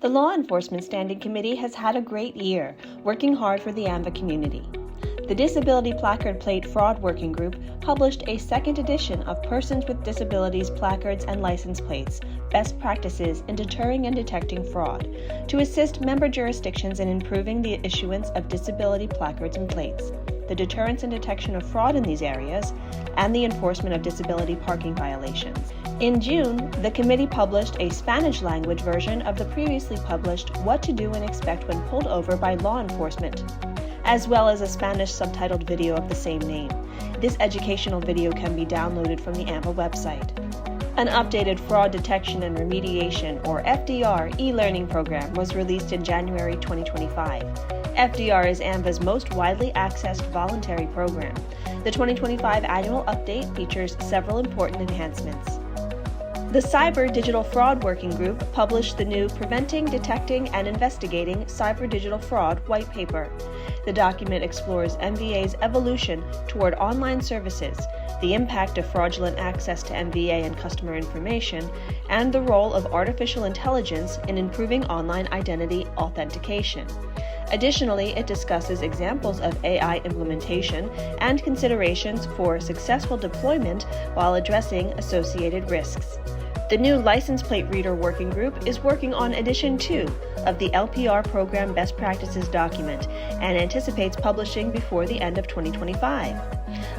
The Law Enforcement Standing Committee has had a great year, working hard for the AAMVA community. The Disability Placard Plate Fraud Working Group published a second edition of Persons with Disabilities Placards and License Plates, Best Practices in Deterring and Detecting Fraud, to assist member jurisdictions in improving the issuance of disability placards and plates, the deterrence and detection of fraud in these areas, and the enforcement of disability parking violations. In June, the committee published a Spanish-language version of the previously published What to Do and Expect When Pulled Over by Law Enforcement, as well as a Spanish subtitled video of the same name. This educational video can be downloaded from the AAMVA website. An updated Fraud Detection and Remediation, or FDR, e-learning program was released in January 2025. FDR is AAMVA's most widely accessed voluntary program. The 2025 annual update features several important enhancements. The Cyber Digital Fraud Working Group published the new Preventing, Detecting, and Investigating Cyber Digital Fraud white paper. The document explores MVA's evolution toward online services, the impact of fraudulent access to MVA and customer information, and the role of artificial intelligence in improving online identity authentication. Additionally, it discusses examples of AI implementation and considerations for successful deployment while addressing associated risks. The new License Plate Reader Working Group is working on Edition 2 of the LPR Program Best Practices document and anticipates publishing before the end of 2025.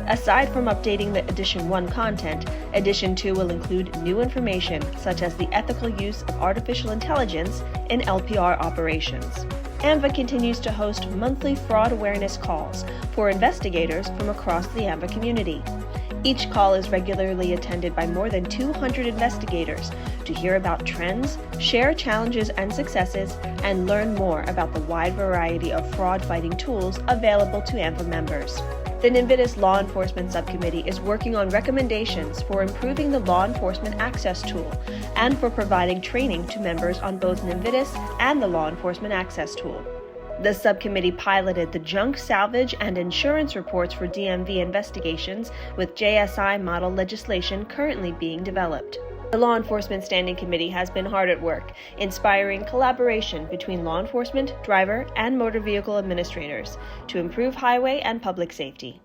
Aside from updating the Edition 1 content, Edition 2 will include new information such as the ethical use of artificial intelligence in LPR operations. AAMVA continues to host monthly fraud awareness calls for investigators from across the AAMVA community. Each call is regularly attended by more than 200 investigators to hear about trends, share challenges and successes, and learn more about the wide variety of fraud-fighting tools available to AAMVA members. The NMVIDIS Law Enforcement Subcommittee is working on recommendations for improving the Law Enforcement Access Tool and for providing training to members on both NMVIDIS and the Law Enforcement Access Tool. The subcommittee piloted the junk, salvage, and insurance reports for DMV investigations with JSI model legislation currently being developed. The Law Enforcement Standing Committee has been hard at work, inspiring collaboration between law enforcement, driver, and motor vehicle administrators to improve highway and public safety.